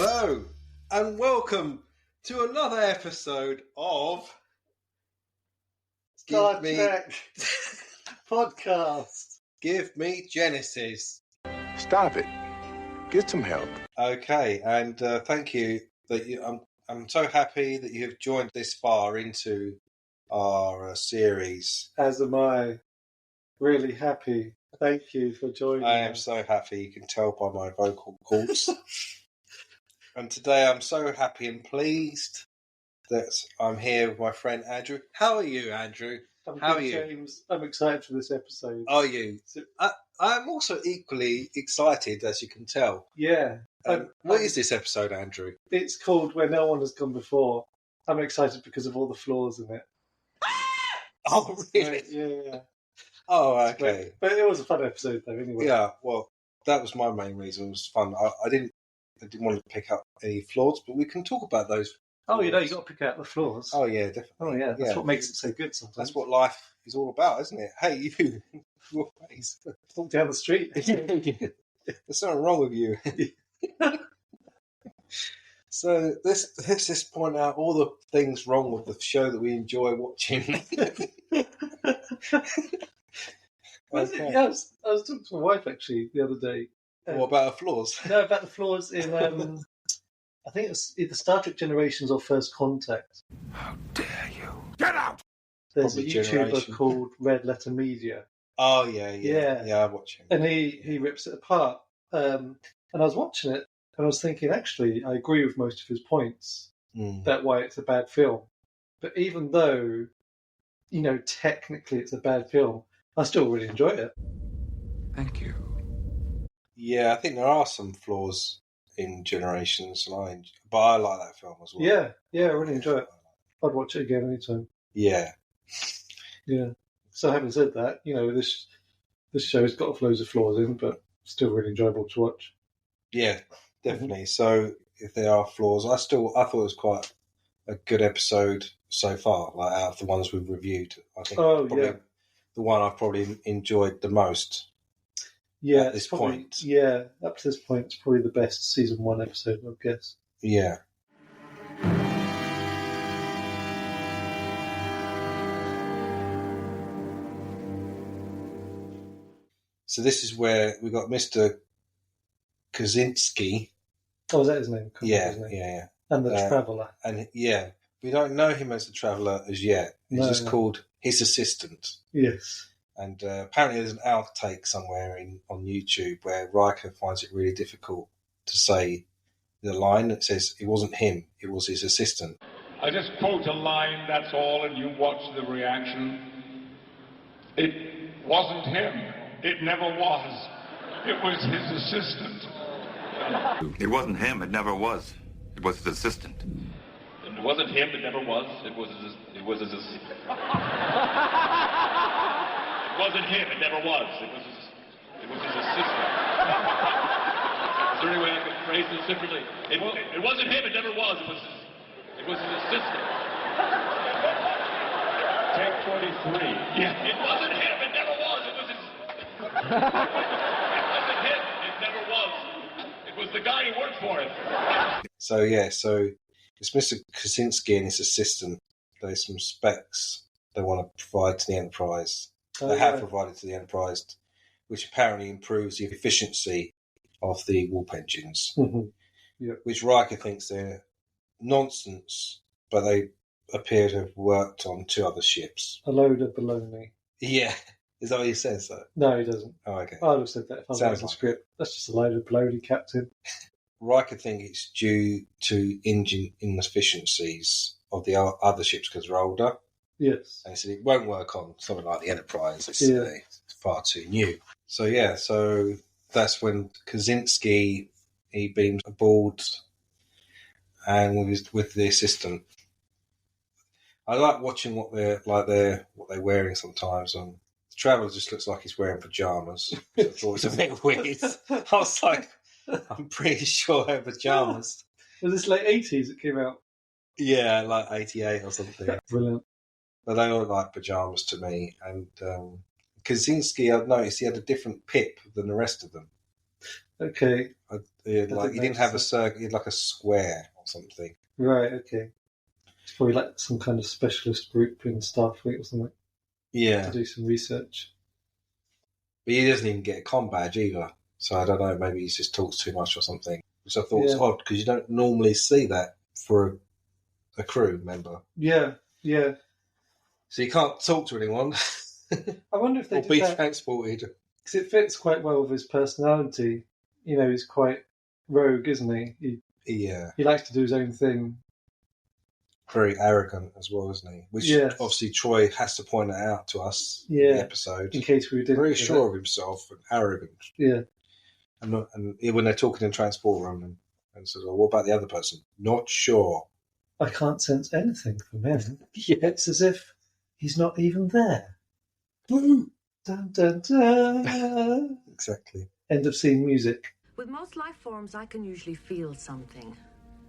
Hello, and welcome to another episode of Star Trek podcast. Give Me Genesis. Stop it. Get some help. Okay, and thank you. I'm so happy that you have joined this far into our series. As am I. Really happy. Thank you for joining I am us. so happy. You can tell by my vocal cords. And today I'm so happy and pleased that I'm here with my friend Andrew. How are you, Andrew? How are you? James? I'm excited for this episode. Are you? I'm also equally excited, as you can tell. Yeah. What is this episode, Andrew? It's called Where No One Has Gone Before. I'm excited because of all the flaws in it. Oh, really? Yeah. Oh, okay. But it was a fun episode, though, anyway. Yeah, well, that was my main reason. It was fun. I didn't want to pick up any flaws, but we can talk about those. Oh, you got to pick out the flaws. Oh, yeah, definitely. Oh, yeah. That's what makes it so good sometimes. That's what life is all about, isn't it? Hey, you. Your face. Walk down the street. There's something wrong with you. So let's just point out all the things wrong with the show that we enjoy watching. Okay. Yeah, I was talking to my wife, actually, the other day. What about our flaws? No, about the flaws in, I think it's either Star Trek Generations or First Contact. How dare you? Get out! There's Probably a YouTuber Generation. called Red Letter Media, Oh, yeah, I watch him. and he rips it apart. And I was watching it, and I was thinking, actually, I agree with most of his points, that why it's a bad film. But even though, technically it's a bad film, I still really enjoy it. Thank you. Yeah, I think there are some flaws in Generations, but I like that film as well. Yeah, I really enjoy it. I'd watch it again anytime. Yeah. Yeah. So having said that, this show's got loads of flaws in, but still really enjoyable to watch. Yeah, definitely. So if there are flaws, I thought it was quite a good episode so far. Like out of the ones we've reviewed, I think the one I've probably enjoyed the most. Yeah, at this point. Yeah, up to this point, it's probably the best season 1 episode, I guess. Yeah. So this is where we got Mr. Kaczynski. Oh, is that his name? Yeah. And the Traveller. And we don't know him as the Traveller as yet. He's just called his assistant. Yes. And apparently there's an outtake somewhere on YouTube where Riker finds it really difficult to say the line that says it wasn't him, it was his assistant. I just quote a line, that's all, and you watch the reaction. It wasn't him. It never was. It was his assistant. It wasn't him. It never was. It was his assistant. It wasn't him. It never was. It was his assistant. It wasn't him. It never was. It was his assistant. Is there any way I could phrase this differently? It wasn't him. It never was. It was his assistant. Take 43. Yeah. It wasn't him. It never was. It was his. It wasn't him. It never was. It was the guy who worked for him. So it's Mr. Kaczynski and his assistant. There's some specs they want to provide to the Enterprise. They have provided to the Enterprise, which apparently improves the efficiency of the warp engines, which Riker thinks they're nonsense, but they appear to have worked on 2 other ships. A load of baloney. Yeah. Is that what he says, though? No, he doesn't. Oh, okay. I would have said that if I was writing the script. That's just a load of baloney, Captain. Riker thinks it's due to engine inefficiencies of the other ships because they're older. Yes. And he said it won't work on something like the Enterprise. It's far too new. So that's when Kaczynski, he beams aboard and with the assistant. I like watching what they're wearing sometimes. The Traveller just looks like he's wearing pajamas. I thought it was a bit weird. I was like, I'm pretty sure they're pajamas. Was this late 80s it came out? Yeah, like 88 or something. Brilliant. But they all look like pajamas to me. And Kaczynski, I've noticed he had a different pip than the rest of them. Okay. He didn't have a circle. He had like a square or something. Right. Okay. It's probably like some kind of specialist group in Starfleet or something. Yeah. To do some research. But he doesn't even get a comm badge either. So I don't know. Maybe he just talks too much or something. Which I thought was odd because you don't normally see that for a crew member. Yeah. Yeah. So you can't talk to anyone. I wonder if they or did be that. transported. Because it fits quite well with his personality. You know, he's quite rogue, isn't he? He likes to do his own thing. Very arrogant as well, isn't he? Which obviously Troy has to point that out to us in the episode. In case we didn't. Very sure of himself and arrogant. Yeah. And when they're talking in transport room and says, well, what about the other person? Not sure. I can't sense anything from him. It's as if he's not even there. Dun, dun, dun. Exactly. End of scene music. With most life forms, I can usually feel something.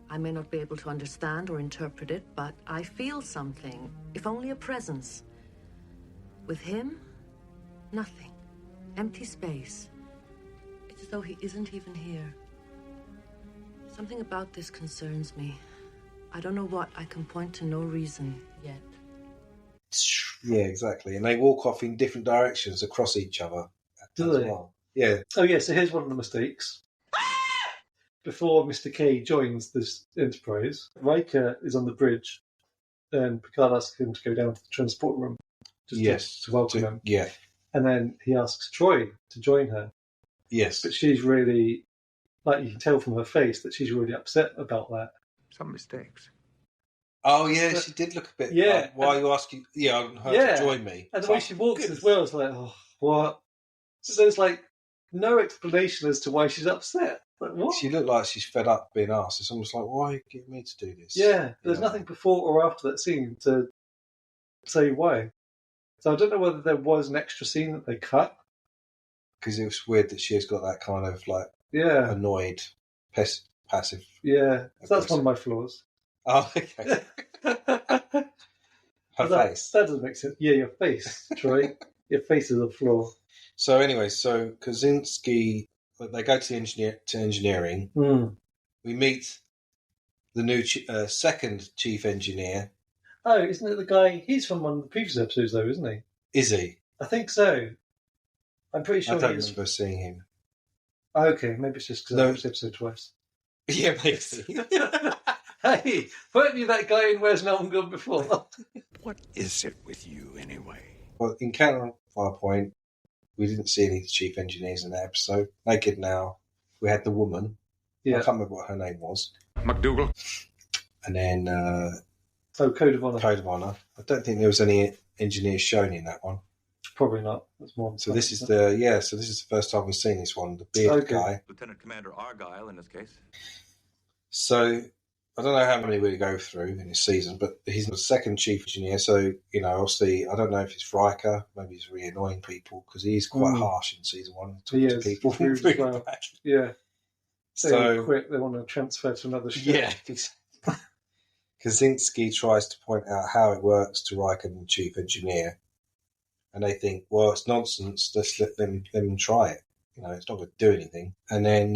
I may not be able to understand or interpret it, but I feel something, if only a presence. With him, nothing. Empty space. It's as though he isn't even here. Something about this concerns me. I don't know what. I can point to no reason yet. Yeah, exactly. And they walk off in different directions across each other. Do they? Well. Yeah. Oh, yeah, so here's one of the mistakes. Before Mr. K joins this Enterprise, Riker is on the bridge, and Picard asks him to go down to the transport room to welcome him. Yeah. And then he asks Troy to join her. Yes. But she's really, like you can tell from her face, that she's really upset about that. Some mistakes. Oh, yeah, she did look a bit like, why are you asking her to join me? And the way she walks as well is like, oh, what? So there's like no explanation as to why she's upset. Like, what? She looked like she's fed up being asked. It's almost like, why are you getting me to do this? Yeah, there's nothing before or after that scene to say why. So I don't know whether there was an extra scene that they cut. Because it was weird that she's got that kind of like annoyed, passive. Yeah, so that's one of my flaws. Oh, okay. Her face. That doesn't make sense. Yeah, your face, Troy. Your face is a flaw. So anyway, Kaczynski, they go to engineering. Mm. We meet the new second chief engineer. Oh, isn't it the guy? He's from one of the previous episodes, though, isn't he? Is he? I think so. I'm pretty sure I don't remember seeing him. Oh, okay, maybe it's just because I watched the episode twice. Yeah, maybe. Hey, weren't you that guy in Where's No One Gone Before? What is it with you, anyway? Well, in Counterpoint, we didn't see any chief engineers in that episode. Naked Now, we had the woman. Yeah. I can't remember what her name was. McDougal. And then... Code of Honor. Code of Honor. I don't think there was any engineers shown in that one. Probably not. That's more. So this is the first time we've seen this one. The bearded guy. Lieutenant Commander Argyle in this case. So I don't know how many we go through in this season, but he's the second chief engineer. So obviously, I don't know if it's Riker. Maybe he's really annoying people because he is quite harsh in season one. Talking to people, really well. Yeah. So they quit. They want to transfer to another ship. Yeah. Kaczynski tries to point out how it works to Riker and the chief engineer, and they think, well, it's nonsense. Let's let them try it. It's not going to do anything. And then,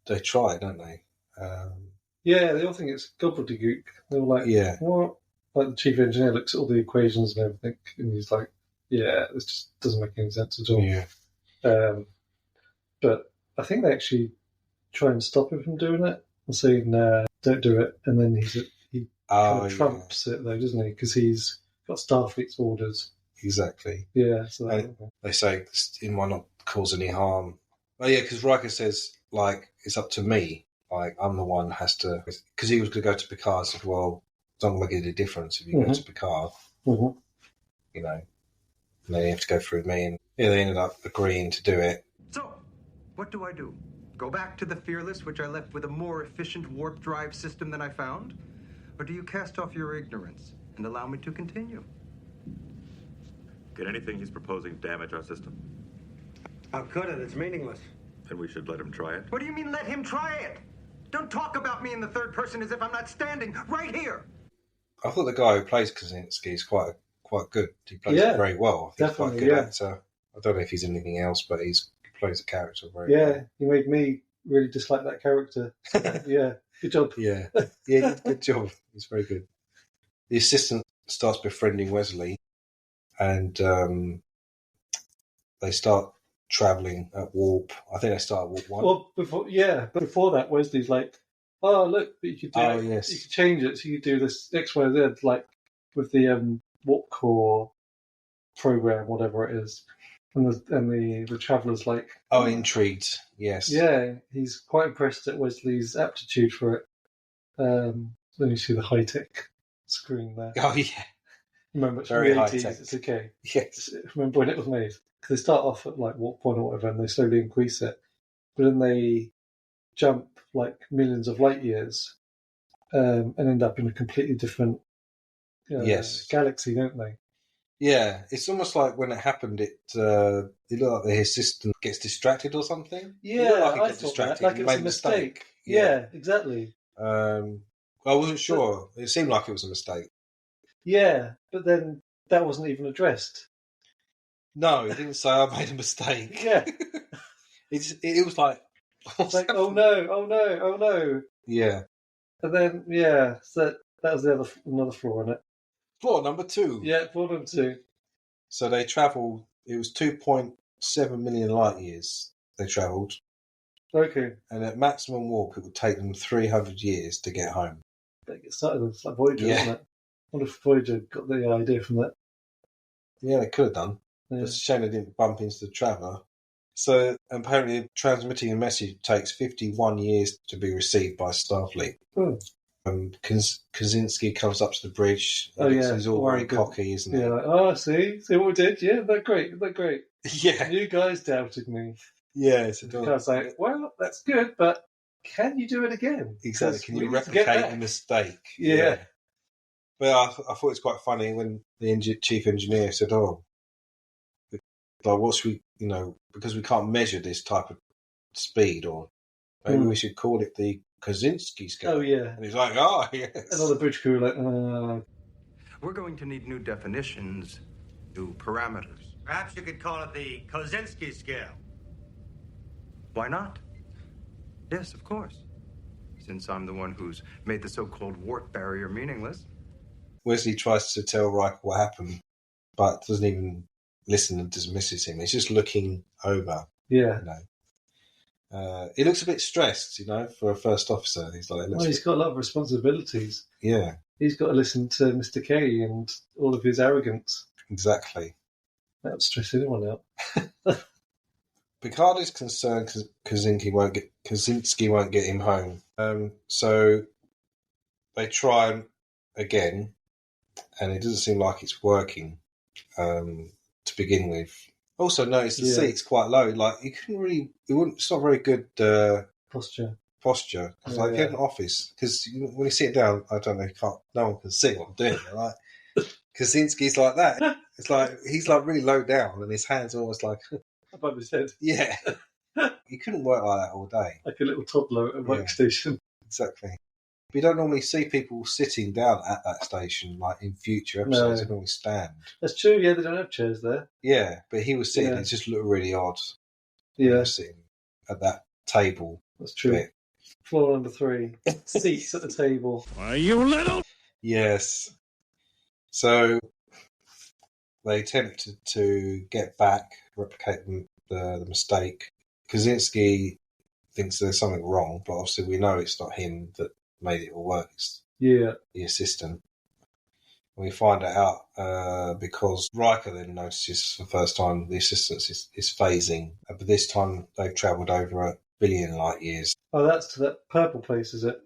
they try, don't they? Yeah, they all think it's gobbledygook. They're like, what? Like the chief engineer looks at all the equations and everything, and he's like, yeah, this just doesn't make any sense at all. Yeah. But I think they actually try and stop him from doing it and say, nah, don't do it. And then he kind of trumps it, though, doesn't he? Because he's got Starfleet's orders. Exactly. Yeah. So they say it might not cause any harm. Oh, yeah, because Riker says, like, it's up to me. Like, I'm the one has to... Because he was going to go to Picard and said, well, it's not going to make any difference if you go to Picard. Mm-hmm. And they have to go through me. And they ended up agreeing to do it. So, what do I do? Go back to the Fearless, which I left with a more efficient warp drive system than I found? Or do you cast off your ignorance and allow me to continue? Could anything he's proposing damage our system? How could it? It's meaningless. Then we should let him try it. What do you mean, let him try it? Don't talk about me in the third person as if I'm not standing right here. I thought the guy who plays Kaczynski is quite good. He plays it very well. I think he's quite a good actor. I don't know if he's anything else, but he's plays the character very well. Yeah, he made me really dislike that character. Yeah, good job. Yeah, good job. It's very good. The assistant starts befriending Wesley, and they start travelling at warp. I think they start at warp 1. Well, before that, Wesley's like, "Oh, look, but you could do it. Yes. You could change it. So you could do this X, Y, Z, like with the warp core program, whatever it is." And the traveller's like, "Oh, intrigued." Yes. Yeah, he's quite impressed at Wesley's aptitude for it. Then you see the high-tech screen there. Oh, yeah. Remember, it's Very from the 80s, high-tech. it's okay. Yes. Remember when it was made? Because they start off at like warp 1 or whatever, and they slowly increase it. But then they jump like millions of light years and end up in a completely different galaxy, don't they? Yeah, it's almost like when it happened, it looked like the assistant gets distracted or something. Yeah, like I thought that. Like it was a mistake. Yeah, exactly. I wasn't sure. It seemed like it was a mistake. Yeah, but then that wasn't even addressed. No, it didn't say I made a mistake. Yeah. it was like... It's like, oh no. Yeah. And then, so that was another flaw in it. Flaw number 2. Yeah, flaw number 2. So they travelled, it was 2.7 million light years they travelled. Okay. And at maximum warp, it would take them 300 years to get home. They get started with like Voyager, isn't it? I wonder if Voyager got the idea from that. Yeah, they could have done. Yeah. It's a shame they didn't bump into the traveller. So apparently transmitting a message takes 51 years to be received by Starfleet. Oh. Kaczynski comes up to the bridge. He's all very cocky, isn't he? Yeah, like, see what we did? Yeah, they're great. Yeah. You guys doubted me. Yeah, it's a Because like, well, that's good, but can you do it again? Exactly. Can you replicate the mistake? Yeah. But I thought it's quite funny when the chief engineer said, what's because we can't measure this type of speed, or maybe we should call it the Kaczynski scale. Oh, yeah. And he's like, yes. And all the bridge crew were like, We're going to need new definitions, new parameters. Perhaps you could call it the Kaczynski scale. Why not? Yes, of course. Since I'm the one who's made the so-called warp barrier meaningless. Wesley tries to tell Riker what happened, but doesn't even listen and dismisses him. He's just looking over. Yeah. He looks a bit stressed, for a first officer. He's like, he's got a lot of responsibilities. Yeah. He's got to listen to Mr. K and all of his arrogance. Exactly. That would stress anyone out. Picard is concerned Kaczynski won't get him home. So they try again, and it doesn't seem like it's working to begin with. Also, notice the seat's quite low. Like you couldn't really, it's not very good posture. It's like you have an office because when you sit down, I don't know, no one can see what I'm doing. Like Kaczynski's like that. It's like he's like really low down, and his hands are almost like above his head. Yeah, you couldn't work like that all day. Like a little toddler at a workstation. Exactly. We don't normally see people sitting down at that station, like in future episodes. They normally stand. That's true, yeah, they don't have chairs there. Yeah, but he was sitting, it just looked really odd. Yeah. Sitting at that table. That's true. Bit. Floor number 3. Seats at the table. Are you little? Yes. So they attempted to get back, replicate the mistake. Kaczynski thinks there's something wrong, but obviously we know it's not him that made it all work. It's the assistant. We find it out because Riker then notices for the first time the assistant is phasing. But this time they've travelled over 1 billion light years. Oh, that's to that purple place, is it?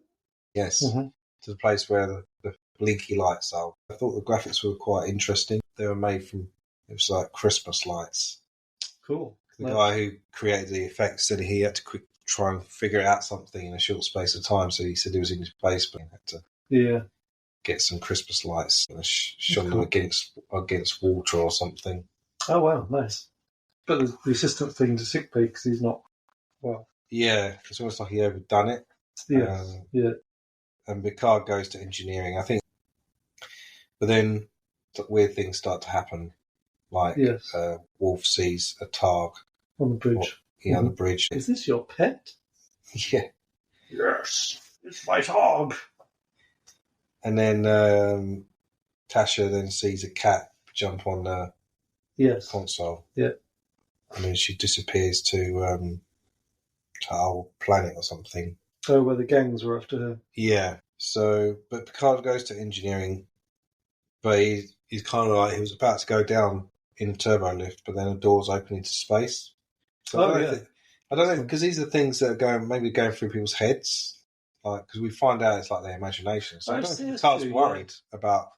Yes. Mm-hmm. To the place where the blinky lights are. I thought the graphics were quite interesting. They were made from, it was like Christmas lights. Cool. The guy who created the effects said he had to try and figure out something in a short space of time. So he said he was in his basement and had to get some Christmas lights and shone them against water or something. Oh, wow, nice. But the assistant thing to sick bay because he's not well. Yeah, it's almost like he overdone it. Yeah. And Picard goes to engineering, I think. But then weird things start to happen. Like Worf sees a Targ on the bridge. on the bridge. Is this your pet? Yeah. Yes, it's my dog. And then Tasha then sees a cat jump on the console. Yeah. And then she disappears to our planet or something. Oh, where the gangs were after her. Yeah. So, but Picard goes to engineering, but he's kind of like, he was about to go down in a turbo lift, but then the doors open into space. So I don't know, because these are things that are going through people's heads. Like, because we find out it's like their imagination. So I don't think Picard's worried about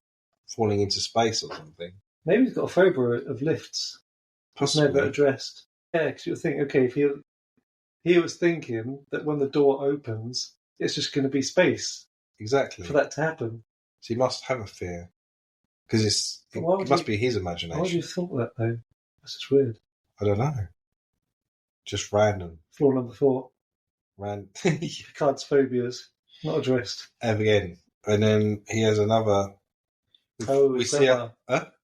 falling into space or something. Maybe he's got a phobia of lifts. Possibly. Never addressed. Yeah, because you'll think, okay, if he was thinking that when the door opens, it's just going to be space. Exactly. For that to happen. So he must have a fear. Because it must be his imagination. Why would you have thought that, though? That's just weird. I don't know. Just random. Floor number 4. Picard's phobias. Not addressed. Again. And then he has another... His grandma.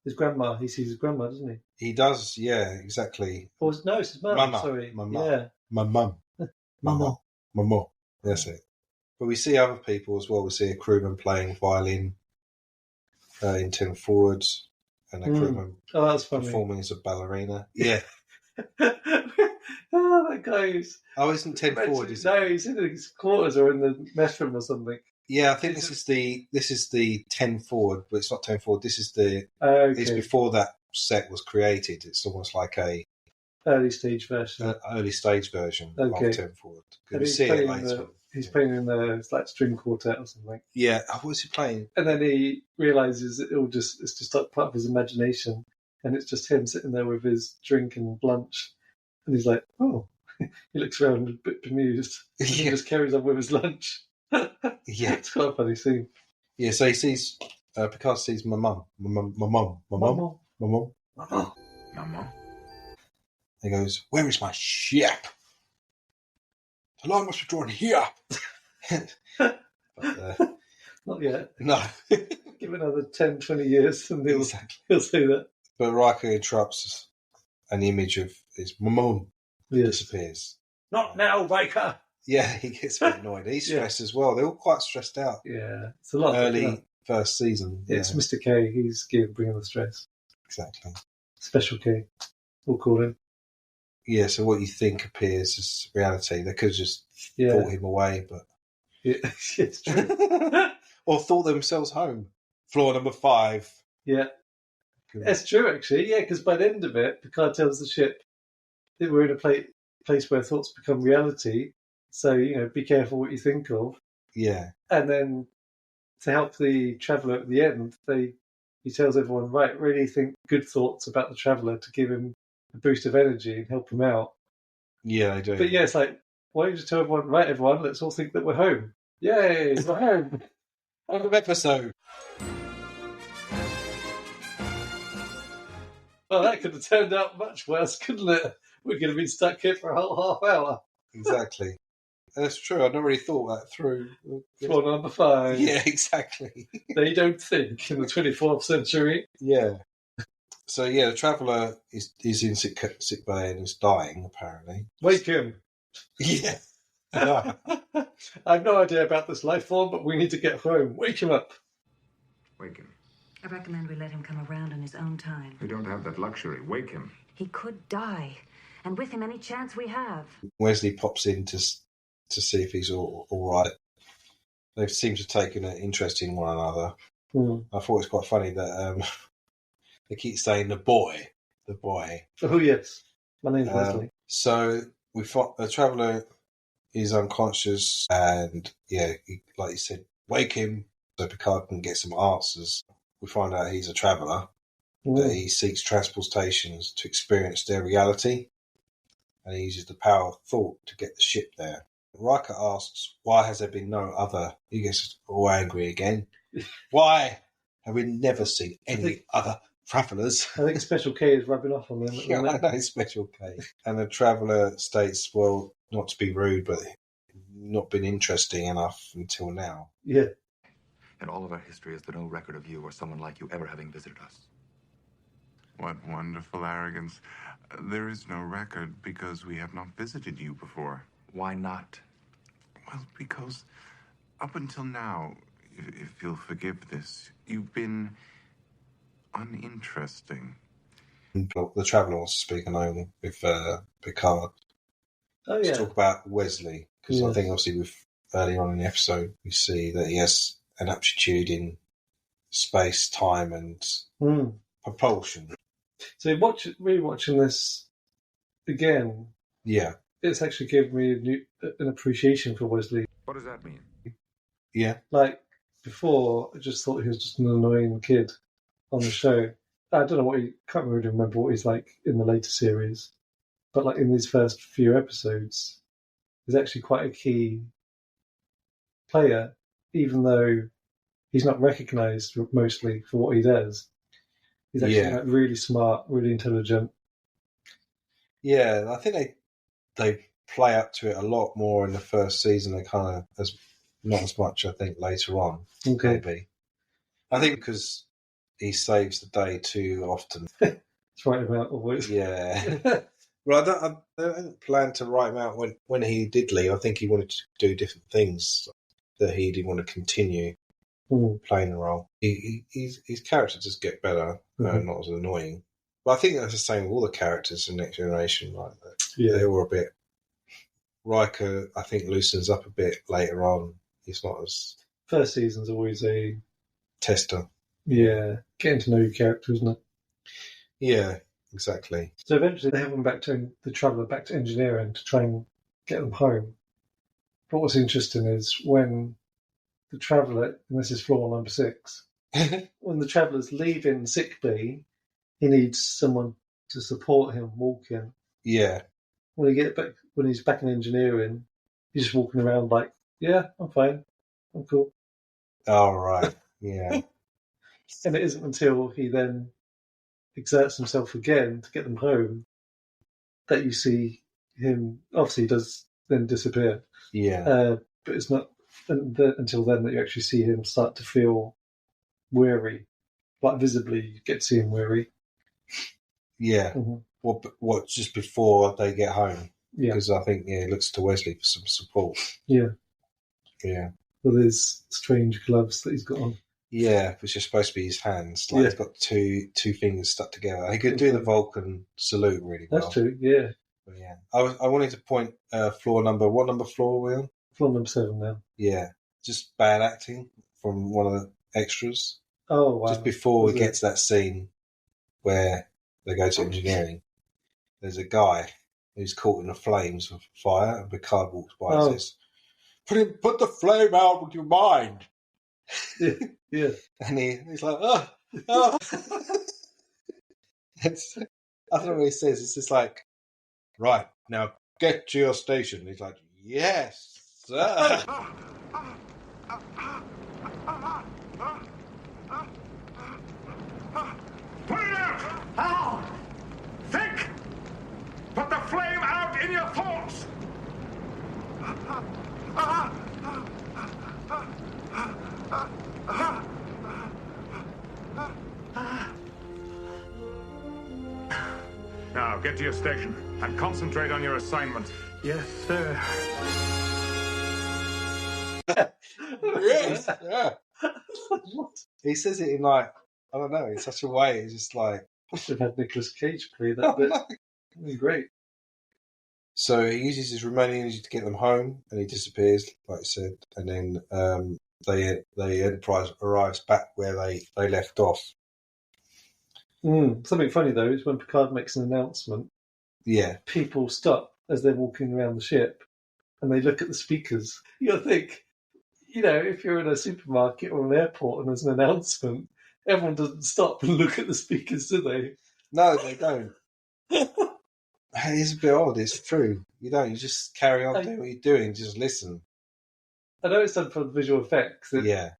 His grandma. He sees his grandma, doesn't he? He does, yeah, exactly. Or no, it's his mum. Mama. Sorry. My mum. Yeah. My mum. Mama. My mum. That's it. But we see other people as well. We see a crewman playing violin in 10 forwards, and a crewman performing as a ballerina. Yeah. That guy's... Oh, isn't 10 forward? Is no, he's in his quarters or in the mess room or something. Yeah, I think this is the 10 forward, but it's not 10 forward. This is the... It's before that set was created. It's almost like a... Early stage version. Early stage version of 10 forward. We see it later. He's playing in the string quartet or something. Yeah, what's he playing? And then he realises it's just like part of his imagination, and it's just him sitting there with his drink and lunch, and he's like, oh, he looks around a bit bemused, and he just carries on with his lunch. Yeah, it's quite a funny scene. Yeah, so he sees Picard sees my mum. He goes, where is my ship? The line must be drawn here. But, not yet. No. Give it another 10, 20 years and he'll see that. But Riker interrupts us, and the image of his mum disappears. Not now, Riker! Yeah, he gets a bit annoyed. He's stressed as well. They're all quite stressed out. Yeah, it's a lot. Early first season. It's Mr. K. He's bringing the stress. Exactly. Special K. We'll call him. Yeah, so what you think appears as reality. They could have just thought him away, but... Yeah, it's true. Or thought themselves home. Floor number 5. Yeah. It's true, actually. Yeah, because by the end of it, Picard tells the ship that we're in a place where thoughts become reality. So, be careful what you think of. Yeah. And then to help the traveller at the end, he tells everyone, right, really think good thoughts about the traveller to give him a boost of energy and help him out. Yeah, I do. But yeah, it's like, why don't you just tell everyone, right, everyone, let's all think that we're home. Yay, we're home. End of episode. Well, that could have turned out much worse, couldn't it? We're going to be stuck here for a whole half hour. Exactly. That's true. I've not really thought that through. Floor number 5. Yeah, exactly. They don't think in the 24th century. Yeah. So, yeah, the traveller is in sick bay and is dying, apparently. Wake him. Yeah. I have no idea about this life form, but we need to get home. Wake him up. Wake him. I recommend we let him come around in his own time. We don't have that luxury. Wake him. He could die, and with him any chance we have. Wesley pops in to see if he's all right. They seem to take an interest in one another. I thought it was quite funny that they keep saying the boy. Oh, yes. My name's Wesley. So the traveller is unconscious, and like you said, wake him so Picard can get some answers. We find out he's a traveller, that he seeks transportations to experience their reality, and he uses the power of thought to get the ship there. Riker asks, why has there been no other? He gets all angry again. Why have we never seen any other travellers? I think Special K is rubbing off on them. Yeah, I know, Special K. And the traveller states, well, not to be rude, but not been interesting enough until now. Yeah. And all of our history is there no record of you or someone like you ever having visited us. What wonderful arrogance. There is no record because we have not visited you before. Why not? Well, because up until now, if you'll forgive this, you've been uninteresting. The Traveller wants to speak alone with Picard. Oh, yeah. To talk about Wesley, because I think obviously earlier on in the episode we see that he has an aptitude in space, time, and propulsion. So rewatching this again, it's actually given me an appreciation for Wesley. What does that mean? Yeah. Like, before, I just thought he was just an annoying kid on the show. I don't know can't really remember what he's like in the later series, but like in these first few episodes, he's actually quite a key player, even though he's not recognised mostly for what he does. He's actually like really smart, really intelligent. Yeah, I think they play up to it a lot more in the first season. They kind of not as much, I think, later on. Okay. Maybe. I think because he saves the day too often. That's right about always. Yeah. Well, I don't plan to write him out when he did leave. I think he wanted to do different things that he didn't want to continue playing the role. His character just get better, not as annoying. But I think that's the same with all the characters in Next Generation. Like that. Yeah. They were a bit. Riker, I think, loosens up a bit later on. He's not as. First season's always a tester. Yeah, getting to know your character, isn't it? Yeah, exactly. So eventually they have them back to the Traveller, back to engineering to try and get them home. But what's interesting is when the Traveller, and this is floor number 6, when the Traveller's leaving sick bay, he needs someone to support him walking. Yeah. When he's back in engineering, he's just walking around like, yeah, I'm fine, I'm cool. Oh, right, yeah. And it isn't until he then exerts himself again to get them home that you see him. Obviously, he does then disappear. Yeah. But it's not until then that you actually see him start to feel weary. Like visibly, you get to see him weary. Yeah. Mm-hmm. What? Just before they get home? Yeah. Because I think he looks to Wesley for some support. Yeah. Yeah. With his strange gloves that he's got on. Yeah, which is supposed to be his hands. Like he's got two fingers stuck together. He could do the Vulcan salute really well. That's true, yeah. But yeah. I wanted to point floor number. What number floor are we on? Floor number 7 now. Yeah. Just bad acting from one of the extras. Oh, wow. Just before we get to that scene where they go to engineering, there's a guy who's caught in the flames of fire, and Picard walks by and says, Put the flame out with your mind. Yeah. And he's like, oh. I don't know what he says. It's just like, right, now get to your station. And he's like, yes, sir. Put it out! How? Think! Put the flame out in your thoughts! Now, get to your station and concentrate on your assignment. Yes, sir. Yes, yeah. He says it in like, I don't know, in such a way, it's just like... I should have had Nicolas Cage play that bit. That'd be great. So he uses his remaining energy to get them home, and he disappears, like I said. And then the Enterprise arrives back where they left off. Something funny, though, is when Picard makes an announcement, people stop as they're walking around the ship, and they look at the speakers. You'll think, if you're in a supermarket or an airport and there's an announcement, everyone doesn't stop and look at the speakers, do they? No, they don't. It's a bit odd, it's true. You don't, you just carry on doing what you're doing, just listen. I know it's done for visual effects. It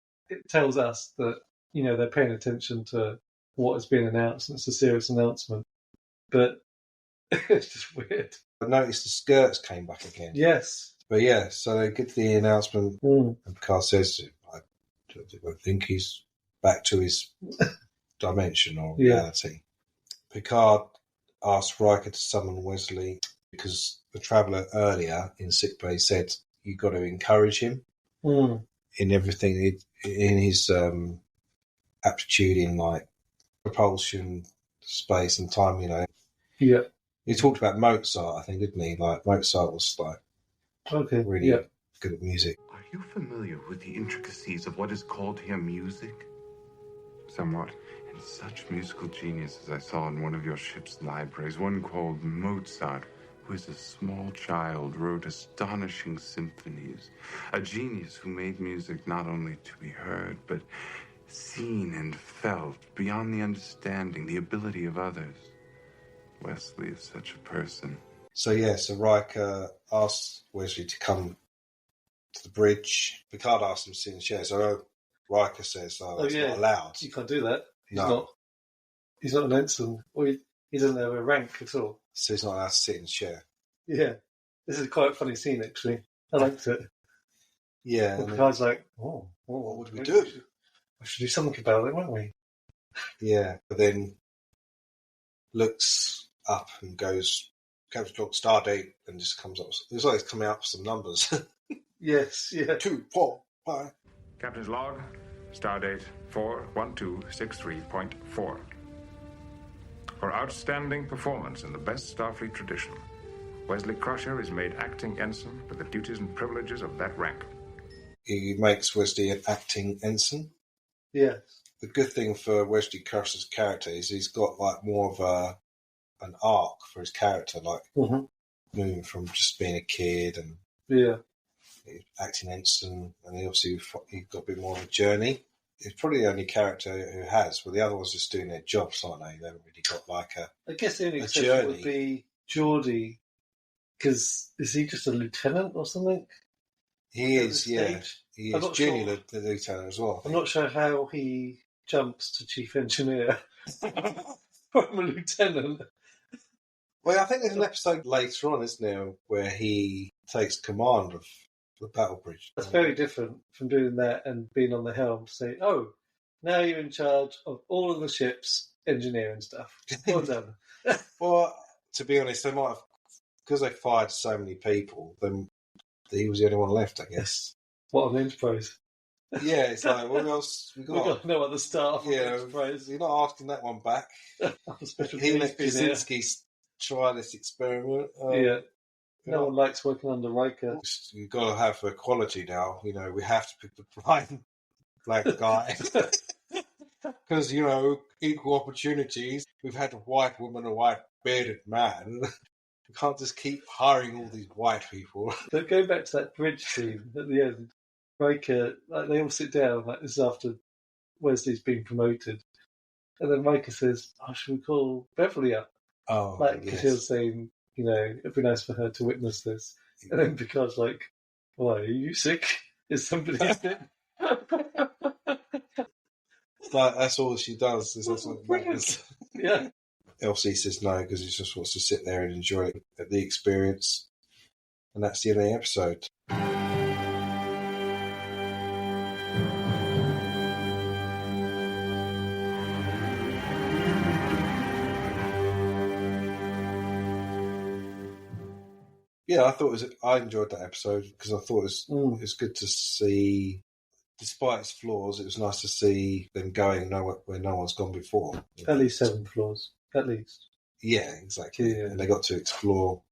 tells us that, they're paying attention to what has been announced, and it's a serious announcement. But it's just weird. I noticed the skirts came back again. Yes. But yeah, so they get to the announcement, and Picard says, I don't think he's back to his dimension or reality. Picard asked Riker to summon Wesley because the Traveller earlier in sickbay said you've got to encourage him in everything, in his aptitude in like propulsion, space and time, you know. Yeah. He talked about Mozart, I think, didn't he? Like Mozart was like really good at music. Are you familiar with the intricacies of what is called here music? Somewhat. And such musical geniuses I saw in one of your ship's libraries, one called Mozart, who as a small child wrote astonishing symphonies. A genius who made music not only to be heard, but seen and felt beyond the understanding, the ability of others. Wesley is such a person. So Riker asked Wesley to come to the bridge. Picard asked him to sit in the chair. So Riker says, that's not allowed. You can't do that. He's not an ensign. Or he doesn't have a rank at all. So he's not allowed to sit in the chair. Yeah. This is quite a funny scene, actually. I liked it. Yeah. And Picard's like, what would we do? We should do something about it, won't we? Yeah. But then looks up and goes, Captain Clock, Stardate, and just comes up. It's like it's coming out with some numbers. Yes, yeah. 2, 4, 5. Captain's log, Stardate 41263.4. For outstanding performance in the best Starfleet tradition, Wesley Crusher is made acting ensign with the duties and privileges of that rank. He makes Wesley an acting ensign. Yes. The good thing for Wesley Crusher's character is he's got like more of an arc for his character, like moving from just being a kid and acting ensign, and he got a bit more of a journey. He's probably the only character who has. Well, the other ones just doing their jobs, aren't they? They haven't really got like I guess the only exception would be Geordie, because is he just a lieutenant or something? He is, yeah. He is junior lieutenant as well. I'm not sure how he jumps to chief engineer from a lieutenant. Well, I think there's an episode later on, isn't there, where he takes command of the battle bridge. That's very different from doing that and being on the helm to say, oh, now you're in charge of all of the ship's engineering stuff. Well done. Well, to be honest, they might have, because they fired so many people, then he was the only one left, I guess. What, on Enterprise? Yeah, it's like, what else we got? We've got no other staff on Enterprise. You're not asking that one back. He let Kaczynski try this experiment. No one likes working under Riker. You've got to have equality now. You know, we have to pick the blind black guy. Because, you know, equal opportunities. We've had a white woman, a white bearded man. We can't just keep hiring all these white people. But going back to that bridge scene at the end, Riker, like, they all sit down, like, this is after Wesley's been promoted. And then Riker says, should we call Beverly up? Oh, because he was saying, you know, it'd be nice for her to witness this. And then Picard's like, why, are you sick? Is somebody sick? That's all she does. Yeah. LC says no because he just wants to sit there and enjoy the experience. And that's the end of the episode. Yeah, I enjoyed that episode because I thought it was good to see, despite its flaws, it was nice to see them going where no one's gone before. At least 7 flaws, at least. Yeah, exactly. Yeah. And they got to explore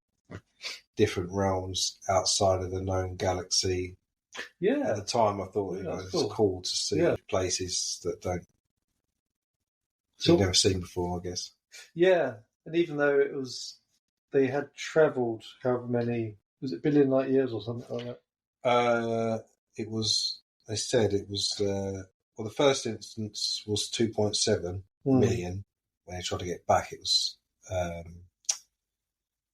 different realms outside of the known galaxy. Yeah. At the time, I thought it was cool to see places that you've never seen before, I guess. Yeah, and even though they had travelled however many, was it billion light years or something like that? They said it was, the first instance was 2.7 million. When they tried to get back, it was,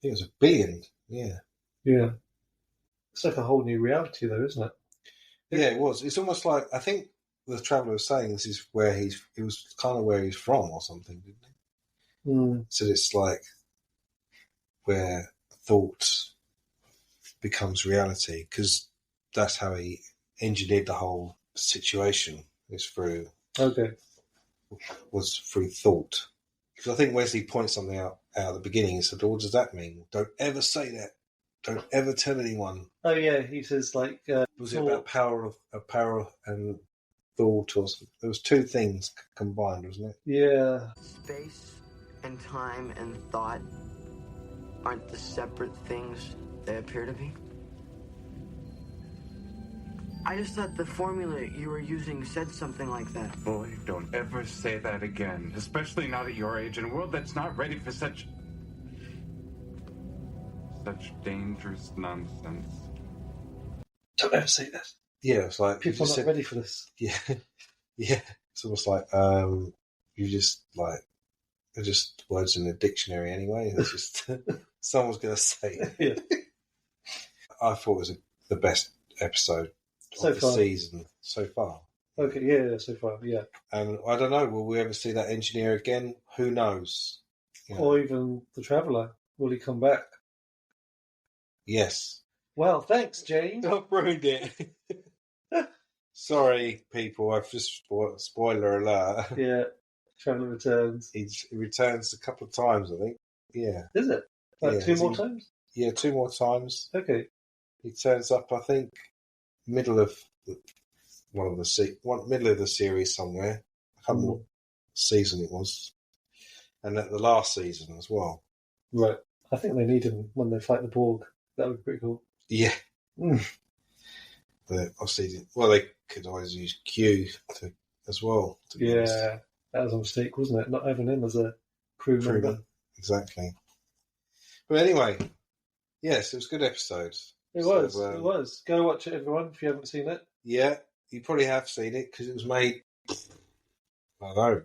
it was 1 billion. Yeah. Yeah. It's like a whole new reality though, isn't it? Yeah, it was. It's almost like, I think the Traveller was saying this is where it was kind of where he's from or something, didn't he? So it's like where thought becomes reality, because that's how he engineered the whole situation. Was through thought. Because I think Wesley points something out at the beginning. He said, what does that mean? Don't ever say that. Don't ever tell anyone. Oh, yeah, he says, like... was it about power and thought or something? There was two things combined, wasn't it? Yeah. Space and time and thought aren't the separate things they appear to be. I just thought the formula you were using said something like that. Boy, don't ever say that again, especially not at your age in a world that's not ready for such dangerous nonsense. Don't ever say that. Yeah, it's like people are not ready for this. Yeah, yeah. It's almost like you just like they're just words in the dictionary anyway. It's just someone's going to say it. Yeah. I thought it was the best episode of the season so far. Okay, yeah, so far, yeah. And I don't know, will we ever see that engineer again? Who knows? You know. Or even the Traveller. Will he come back? Yes. Well, thanks, James. I've ruined it. Sorry, people. I've just spoiler alert. Yeah, Traveller returns. He returns a couple of times, I think. Yeah. Is it? Like two more times? Yeah, 2 more times. Okay. He turns up, I think, middle of middle of the series somewhere. I can't remember what season it was, and at the last season as well. Right. I think they need him when they fight the Borg. That would be pretty cool. Yeah. But obviously, they could always use Q as well. To be honest. That was a mistake, wasn't it? Not having him as a crew member. Exactly. But anyway, yes, it was a good episode. It was. Go watch it, everyone, if you haven't seen it. Yeah, you probably have seen it because it was made, I don't know,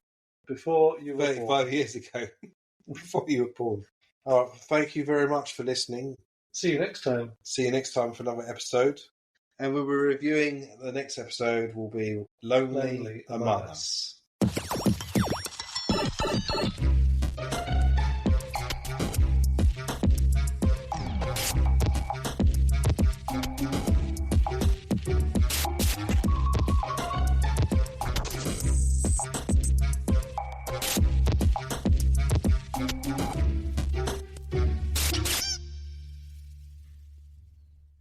before you were 35 born. years ago. Before you were born. All right, thank you very much for listening. See you next time. See you next time for another episode. And we'll be reviewing, the next episode will be Lonely Among Us.